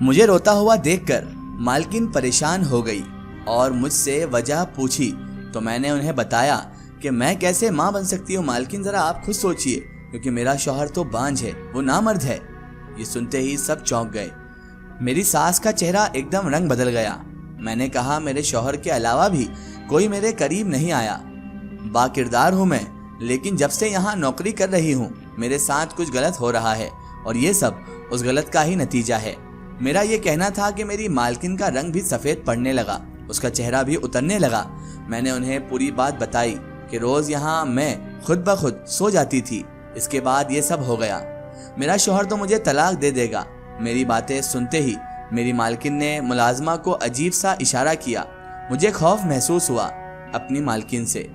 मुझे रोता हुआ देखकर मालकिन परेशान हो गई और मुझसे वजह पूछी तो मैंने उन्हें बताया कि मैं कैसे माँ बन सकती हूँ। मालकिन जरा आप खुद सोचिए, क्योंकि मेरा शौहर तो बांझ है, वो नामर्द है। ये सुनते ही सब चौंक गए। मेरी सास का चेहरा एकदम रंग बदल गया। मैंने कहा मेरे शौहर के अलावा भी कोई मेरे करीब नहीं आया। बाकिरदार हूँ मैं, लेकिन जब से यहाँ नौकरी कर रही हूँ मेरे साथ कुछ गलत हो रहा है और ये सब उस गलत का ही नतीजा है। मेरा ये कहना था कि मेरी मालकिन का रंग भी सफ़ेद पड़ने लगा, उसका चेहरा भी उतरने लगा। मैंने उन्हें पूरी बात बताई कि रोज़ यहाँ मैं खुद ब खुद सो जाती थी, इसके बाद ये सब हो गया। मेरा शौहर तो मुझे तलाक दे देगा। मेरी बातें सुनते ही मेरी मालकिन ने मुलाजमा को अजीब सा इशारा किया। मुझे खौफ महसूस हुआ अपनी मालकिन से,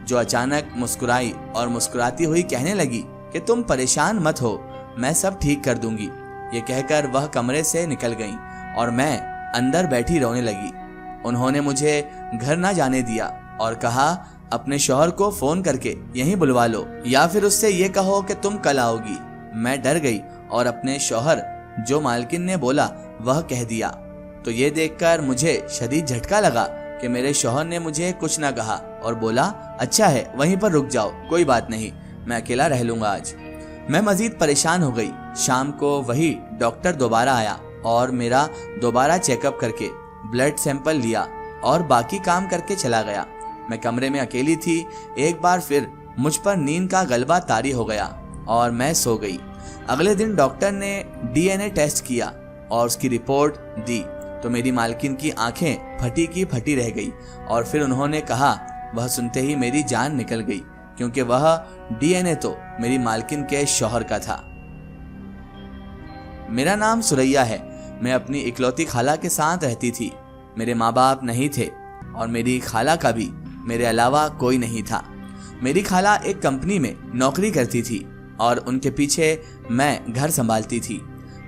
जो अचानक मुस्कुराई और मुस्कुराती हुई कहने लगी कि तुम परेशान मत हो, मैं सब ठीक कर दूंगी। ये कहकर वह कमरे से निकल गई और मैं अंदर बैठी रोने लगी। उन्होंने मुझे घर ना जाने दिया और कहा अपने शौहर को फोन करके यहीं बुलवा लो या फिर उससे ये कहो कि तुम कल आओगी। मैं डर गई और अपने शौहर जो मालकिन ने बोला वह कह दिया। तो ये देखकर मुझे शदीद झटका लगा कि मेरे शौहर ने मुझे कुछ ना कहा और बोला अच्छा है वहीं पर रुक जाओ, कोई बात नहीं, मैं अकेला रह लूंगा आज। मैं मजीद परेशान हो गई। शाम को वही डॉक्टर दोबारा आया और मेरा दोबारा चेकअप करके ब्लड सैंपल लिया और बाकी काम करके चला गया। मैं कमरे में अकेली थी। एक बार फिर मुझ पर नींद का गलबा तारी हो गया और मैं सो गई। अगले दिन डॉक्टर ने DNA टेस्ट किया और उसकी रिपोर्ट दी तो मेरी मालकिन की आंखें फटी की फटी रह गई और फिर उन्होंने कहा, वह सुनते ही मेरी जान निकल गई, क्योंकि वह DNA तो मेरी मालकिन के शौहर का था। मेरा नाम सुरैया है। मैं अपनी इकलौती खाला के साथ रहती थी। मेरे माँ बाप नहीं थे और मेरी खाला का भी मेरे अलावा कोई नहीं था। मेरी खाला एक कंपनी में नौकरी करती थी और उनके पीछे मैं घर संभालती थी।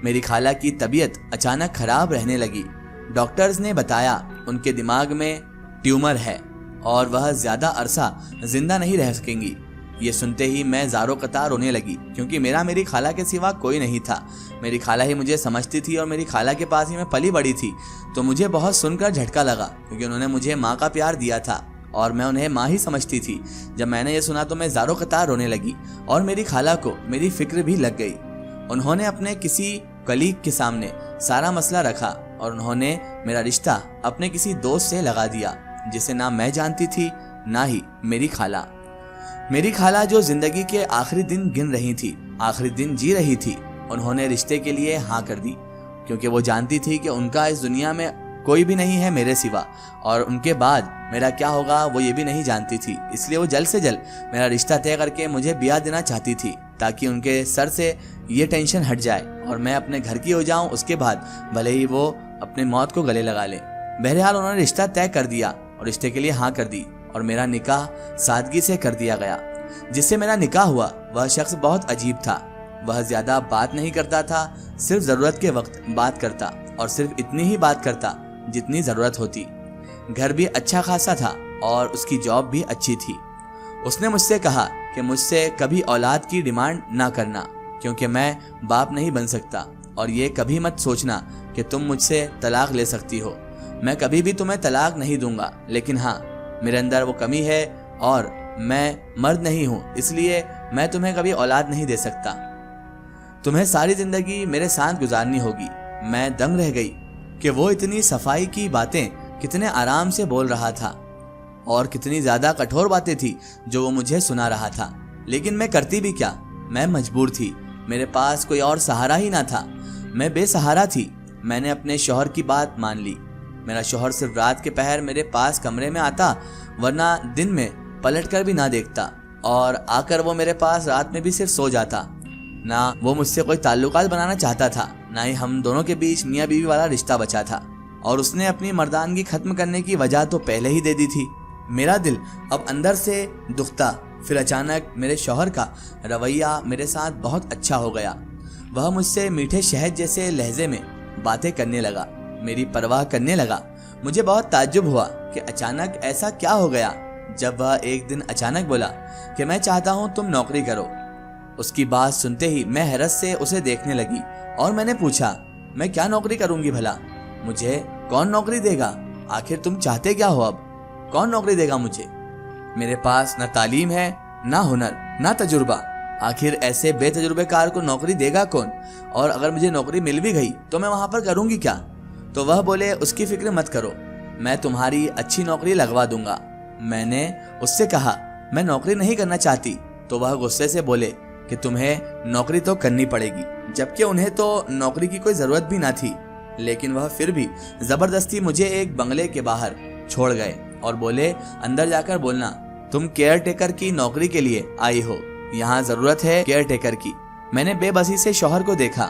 मेरी खाला की तबीयत अचानक खराब रहने लगी। डॉक्टर्स ने बताया उनके दिमाग में ट्यूमर है और वह ज्यादा अरसा जिंदा नहीं रह सकेंगी। ये सुनते ही मैं ज़ारो कतार रोने लगी, क्योंकि मेरी खाला के सिवा कोई नहीं था। मेरी खाला ही मुझे समझती थी और मेरी खाला के पास ही मैं पली बड़ी थी। तो मुझे बहुत सुनकर झटका लगा, क्योंकि उन्होंने मुझे माँ का प्यार दिया था और मैं उन्हें माँ ही समझती थी। जब मैंने ये सुना तो मैं ज़ारो कतार रोने लगी और मेरी खाला को मेरी फिक्र भी लग गई। उन्होंने अपने किसी कलीग के सामने सारा मसला रखा और उन्होंने मेरा रिश्ता अपने किसी दोस्त से लगा दिया, जिसे ना मैं जानती थी ना ही मेरी खाला। मेरी खाला जो जिंदगी के आखिरी दिन गिन रही थी, आखिरी दिन जी रही थी, उन्होंने रिश्ते के लिए हाँ कर दी, क्योंकि वो जानती थी कि उनका इस दुनिया में कोई भी नहीं है मेरे सिवा और उनके बाद मेरा क्या होगा वो ये भी नहीं जानती थी। इसलिए वो जल्द से जल्द मेरा रिश्ता तय करके मुझे ब्याह देना चाहती थी, ताकि उनके सर से ये टेंशन हट जाए और मैं अपने घर की हो जाऊं। उसके बाद भले ही वो अपने मौत को गले लगा ले। बहरहाल उन्होंने रिश्ता तय कर दिया और रिश्ते के लिए हाँ कर दी और मेरा निकाह सादगी से कर दिया गया। जिससे मेरा निकाह हुआ वह शख्स बहुत अजीब था। वह ज्यादा बात नहीं करता था, सिर्फ जरूरत के वक्त बात करता और सिर्फ इतनी ही बात करता जितनी जरूरत होती। घर भी अच्छा खासा था और उसकी जॉब भी अच्छी थी। उसने मुझसे कहा कि मुझसे कभी औलाद की डिमांड ना करना, क्योंकि मैं बाप नहीं बन सकता, और ये कभी मत सोचना कि तुम मुझसे तलाक ले सकती हो। मैं कभी भी तुम्हें तलाक नहीं दूंगा, लेकिन हाँ, मेरे अंदर वो कमी है और मैं मर्द नहीं हूँ, इसलिए मैं तुम्हें कभी औलाद नहीं दे सकता। तुम्हें सारी जिंदगी मेरे साथ गुजारनी होगी। मैं दंग रह गई कि वो इतनी सफाई की बातें कितने आराम से बोल रहा था और कितनी ज्यादा कठोर बातें थी जो वो मुझे सुना रहा था। लेकिन मैं करती भी क्या, मैं मजबूर थी। मेरे पास कोई और सहारा ही ना था। मैं बेसहारा थी। मैंने अपने शौहर की बात मान ली। मेरा शौहर सिर्फ रात के पहर मेरे पास कमरे में आता, वरना दिन में पलटकर भी ना देखता, और आकर वो मेरे पास रात में भी सिर्फ सो जाता। ना वो मुझसे कोई ताल्लुकात बनाना चाहता था, ना ही हम दोनों के बीच मियाँ बीवी वाला रिश्ता बचा था। और उसने अपनी मर्दानगी खत्म करने की वजह तो पहले ही दे दी थी। मेरा दिल अब अंदर से दुखता। फिर अचानक मेरे शौहर का रवैया मेरे साथ बहुत अच्छा हो गया। वह मुझसे मीठे शहद जैसे लहजे में बातें करने लगा, मेरी परवाह करने लगा। मुझे बहुत ताज्जुब हुआ कि अचानक ऐसा क्या हो गया, जब वह एक दिन अचानक बोला कि मैं चाहता हूँ तुम नौकरी करो। उसकी बात सुनते ही मैं हैरत से उसे देखने लगी और मैंने पूछा, मैं क्या नौकरी करूंगी भला? मुझे कौन नौकरी देगा? आखिर तुम चाहते क्या हो? अब कौन नौकरी देगा मुझे? मेरे पास न तालीम है, ना हुनर, ना तजुर्बा। आखिर ऐसे बेतजुर्बेकार को नौकरी देगा कौन? और अगर मुझे नौकरी मिल भी गई तो मैं वहां पर करूंगी क्या? तो वह बोले, उसकी फिक्र मत करो, मैं तुम्हारी अच्छी नौकरी लगवा दूंगा। मैंने उससे कहा, मैं नौकरी नहीं करना चाहती। तो वह गुस्से से बोले कि तुम्हें नौकरी तो करनी पड़ेगी, जबकि उन्हें तो नौकरी की कोई जरूरत भी ना थी। लेकिन वह फिर भी जबरदस्ती मुझे एक बंगले के बाहर छोड़ गए और बोले, अंदर जाकर बोलना, तुम केयर टेकर की नौकरी के लिए आई हो, यहाँ जरूरत है केयर टेकर की। मैंने बेबसी से शौहर को देखा।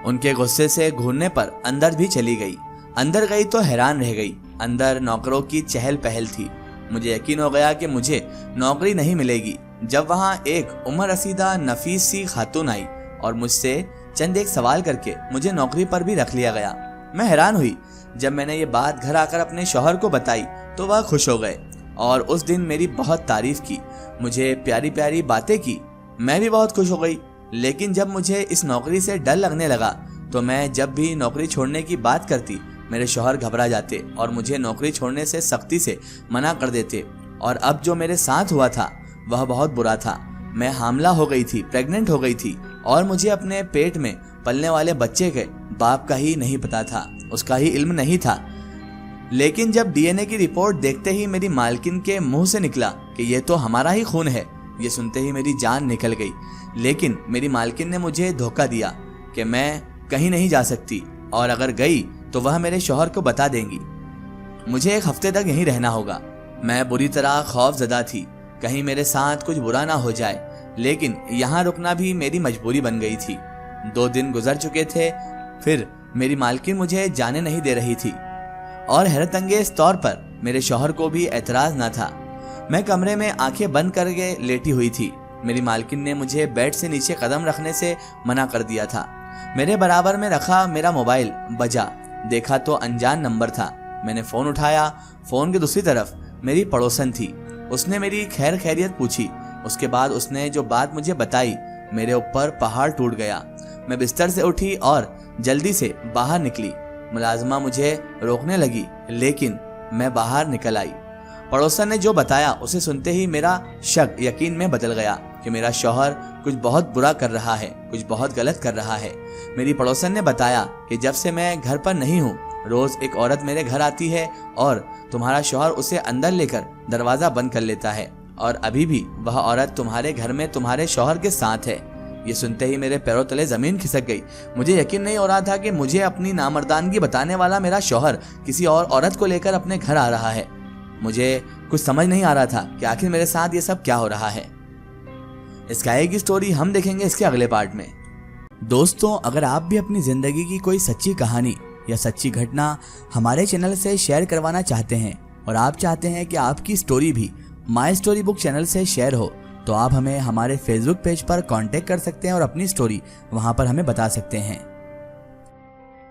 उनके गुस्से से घूरने पर अंदर भी चली गई। अंदर गई तो हैरान रह गई। अंदर नौकरों की चहल पहल थी। मुझे यकीन हो गया कि मुझे नौकरी नहीं मिलेगी। जब वहाँ एक उम्र रसीदा नफीस सी खातून आई और मुझसे चंद एक सवाल करके मुझे नौकरी पर भी रख लिया गया। मैं हैरान हुई। जब मैंने ये बात घर आकर अपने शौहर को बताई तो वह खुश हो गए और उस दिन मेरी बहुत तारीफ की, मुझे प्यारी प्यारी बातें की। मैं भी बहुत खुश हो गई। लेकिन जब मुझे इस नौकरी से डर लगने लगा तो मैं जब भी नौकरी छोड़ने की बात करती, मेरे शौहर घबरा जाते और मुझे नौकरी छोड़ने से सख्ती से मना कर देते। और अब जो मेरे साथ हुआ था वह बहुत बुरा था। मैं हामला हो गई थी, प्रेग्नेंट हो गई थी और मुझे अपने पेट में पलने वाले बच्चे के बाप का ही नहीं पता था, उसका ही इल्म नहीं था। लेकिन जब डीएनए की रिपोर्ट देखते ही मेरी मालकिन के मुंह से निकला कि ये तो हमारा ही खून है, ये सुनते ही मेरी जान निकल गई। लेकिन मेरी मालकिन ने मुझे धोखा दिया कि मैं कहीं नहीं जा सकती और अगर गई तो वह मेरे शौहर को बता देंगी। मुझे एक हफ्ते तक यहीं रहना होगा। मैं बुरी तरह खौफजदा थी, कहीं मेरे साथ कुछ बुरा ना हो जाए। लेकिन यहाँ रुकना भी मेरी मजबूरी बन गई थी। 2 दिन गुजर चुके थे, फिर मेरी मालकिन मुझे जाने नहीं दे रही थी और हैरत अंगेज तौर पर मेरे शौहर को भी एतराज ना था। मैं कमरे में आंखें बंद करके लेटी हुई थी। मेरी मालकिन ने मुझे बेड से नीचे कदम रखने से मना कर दिया था। मेरे बराबर में रखा मेरा मोबाइल बजा। देखा तो अनजान नंबर था। मैंने फोन उठाया। फोन की दूसरी तरफ मेरी पड़ोसन थी। उसने मेरी खैर खैरियत पूछी। उसके बाद उसने जो बात मुझे बताई, मेरे ऊपर पहाड़ टूट गया। मैं बिस्तर से उठी और जल्दी से बाहर निकली। मुलाजमा मुझे रोकने लगी, लेकिन मैं बाहर निकल आई। पड़ोसन ने जो बताया उसे सुनते ही मेरा शक यकीन में बदल गया कि मेरा शौहर कुछ बहुत बुरा कर रहा है, कुछ बहुत गलत कर रहा है। मेरी पड़ोसन ने बताया कि जब से मैं घर पर नहीं हूँ, रोज एक औरत मेरे घर आती है और तुम्हारा शौहर उसे अंदर लेकर दरवाजा बंद कर लेता है और अभी भी वह औरत तुम्हारे घर में तुम्हारे शौहर के साथ है। ये सुनते ही मेरे पैरों तले जमीन खिसक गई। मुझे यकीन नहीं हो रहा था कि मुझे अपनी नामर्दानगी बताने वाला मेरा शौहर किसी और औरत को लेकर अपने घर आ रहा है। मुझे कुछ समझ नहीं आ रहा था कि आखिर मेरे साथ ये सब क्या हो रहा है। इसकी आगे स्टोरी हम देखेंगे इसके अगले पार्ट में। दोस्तों, अगर आप भी अपनी जिंदगी की कोई सच्ची कहानी या सच्ची घटना हमारे चैनल से शेयर करवाना चाहते हैं और आप चाहते हैं कि आपकी स्टोरी भी माय स्टोरी बुक चैनल से शेयर हो, तो आप हमें हमारे फेसबुक पेज पर कांटेक्ट कर सकते हैं और अपनी स्टोरी वहां पर हमें बता सकते हैं।